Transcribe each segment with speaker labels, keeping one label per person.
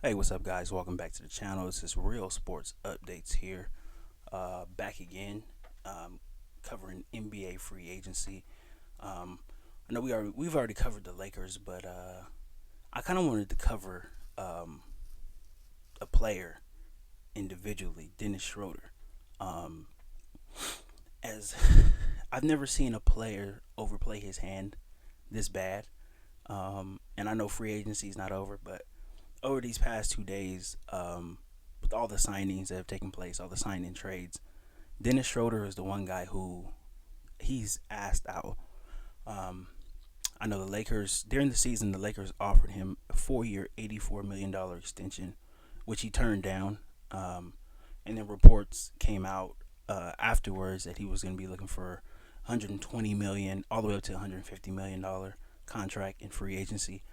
Speaker 1: Hey, what's up, guys? Welcome back to the channel. This is Real Sports Updates here. Back again, covering NBA free agency. Um, I know we've already covered the Lakers, but I kind of wanted to cover a player individually, Dennis Schroeder. Um, as I've never seen a player overplay his hand this bad. And I know free agency is not over, but over these past 2 days, with all the signings that have taken place, all the signing trades, Dennis Schroeder is the one guy who he's asked out. Um, I know the Lakers during the season, the Lakers offered him a 4-year, $84 million extension, which he turned down. Um, and then reports came out afterwards that he was going to be looking for 120 million all the way up to 150 million dollar contract in free agency.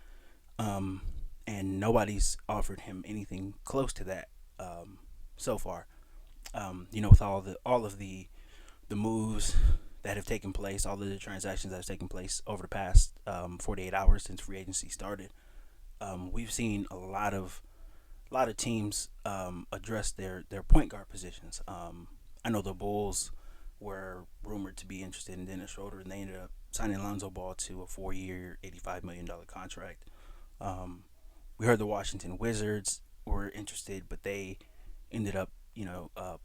Speaker 1: Um, and nobody's offered him anything close to that so far. With all of the moves that have taken place, all of the transactions that have taken place over the past 48 hours since free agency started, we've seen a lot of teams address their point guard positions. I know the Bulls were rumored to be interested in Dennis Schroeder, and they ended up signing Lonzo Ball to a 4-year, $85 million contract. Um, we heard the Washington Wizards were interested, but they ended up,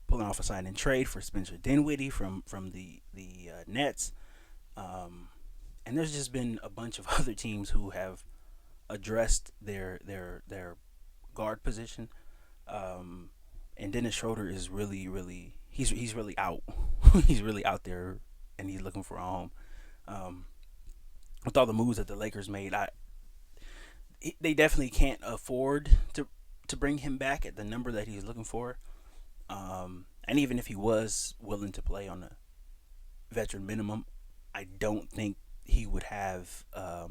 Speaker 1: pulling off a sign and trade for Spencer Dinwiddie from the Nets. Um, and there's just been a bunch of other teams who have addressed their guard position. Um, and Dennis Schroeder is really he's really out. He's really out there, and he's looking for a home. Um, with all the moves that the Lakers made, they definitely can't afford to bring him back at the number that he's looking for. And even if he was willing to play on a veteran minimum, I don't think he would have. I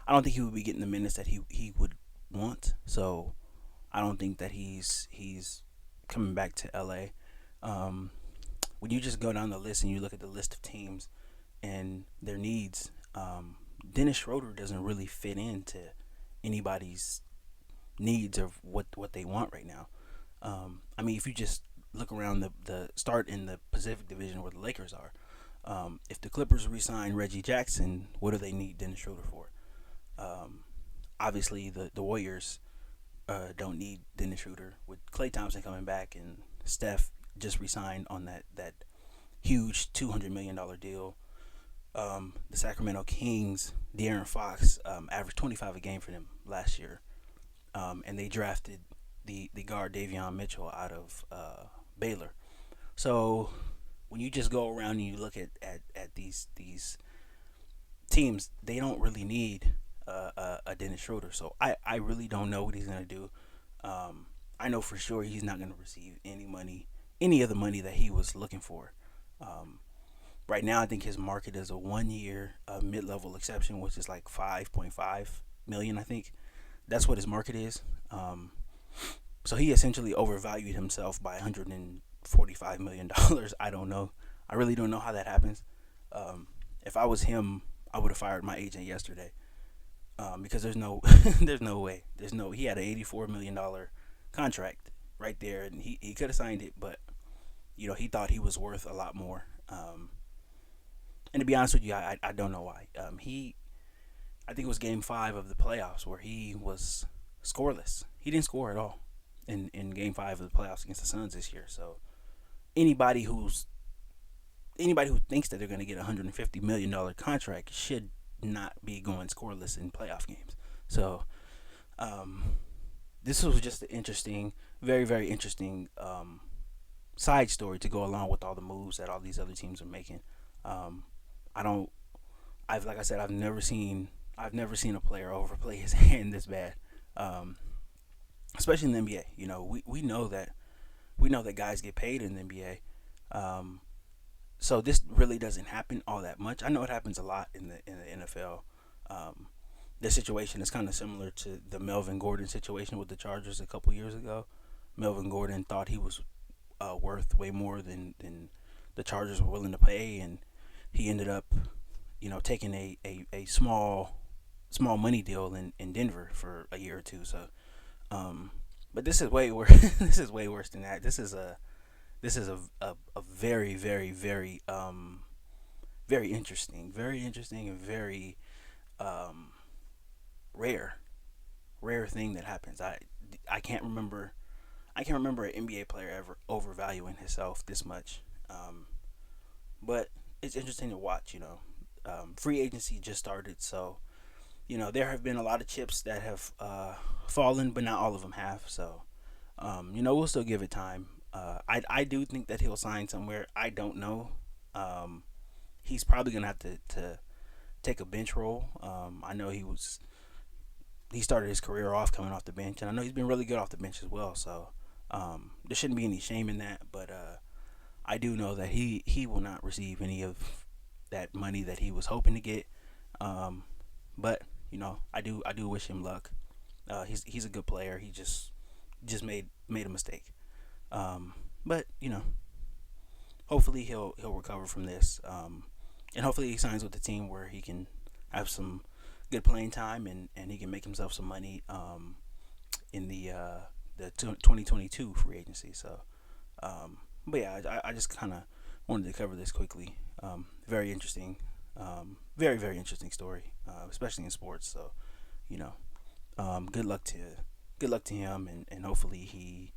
Speaker 1: don't think he would be getting the minutes that he would want. So I don't think that he's coming back to LA. Um, when you just go down the list and you look at the list of teams and their needs, Dennis Schroeder doesn't really fit into anybody's needs of what they want right now. I mean, if you just look around the start in the Pacific Division where the Lakers are, if the Clippers re-sign Reggie Jackson, what do they need Dennis Schroeder for? Um, Obviously, the Warriors don't need Dennis Schroeder with Klay Thompson coming back and Steph just re-signed on that huge $200 million deal. The Sacramento Kings, De'Aaron Fox averaged 25 a game for them last year, and they drafted the guard Davion Mitchell out of Baylor. So when you just go around and you look at these teams, they don't really need a Dennis Schroeder. So I really don't know what he's gonna do. I know for sure he's not gonna receive any money, any of the money that he was looking for. Um, right now, I think his market is a 1 year mid-level exception, which is like 5.5 million. I think that's what his market is. So he essentially overvalued himself by $145 million. I don't know. I really don't know how that happens. If I was him, I would have fired my agent yesterday. Because there's no there's no way. He had an $84 million contract right there, and he could have signed it, but he thought he was worth a lot more. And to be honest with you, I don't know why. I think it was Game 5 of the playoffs where he was scoreless. He didn't score at all in Game 5 of the playoffs against the Suns this year. So anybody who's anybody who thinks that they're going to get a $150 million contract should not be going scoreless in playoff games. So um, this was just an interesting, very interesting side story to go along with all the moves that all these other teams are making. Um, I don't. I've like I said, I've never seen a player overplay his hand this bad, um, especially in the NBA. We know that guys get paid in the NBA. Um, so this really doesn't happen all that much. I know it happens a lot in the NFL. Um, the situation is kind of similar to the Melvin Gordon situation with the Chargers a couple years ago. Melvin Gordon thought he was worth way more than the Chargers were willing to pay, and he ended up, taking a small money deal in Denver for a year or two. So But this is way worse. This is way worse than that. This is a very very interesting and very um, rare thing that happens. I can't remember an NBA player ever overvaluing himself this much. But it's interesting to watch. Free agency just started, so there have been a lot of chips that have fallen, but not all of them have. So we'll still give it time. I do think that he'll sign somewhere. I don't know. He's probably gonna have to take a bench role. I know he started his career off coming off the bench, and I know he's been really good off the bench as well. So there shouldn't be any shame in that. But I do know that he will not receive any of that money that he was hoping to get. But I do wish him luck. He's a good player. He just made a mistake. But hopefully he'll recover from this. And hopefully he signs with the team where he can have some good playing time, and he can make himself some money in the 2022 free agency. So, but yeah, I just kind of wanted to cover this quickly. Very interesting, very interesting story, especially in sports. So, you know, good luck to him, and hopefully he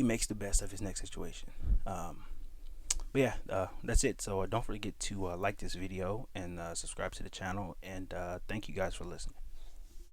Speaker 1: makes the best of his next situation. But yeah, that's it. So don't forget to like this video and subscribe to the channel. And thank you guys for listening.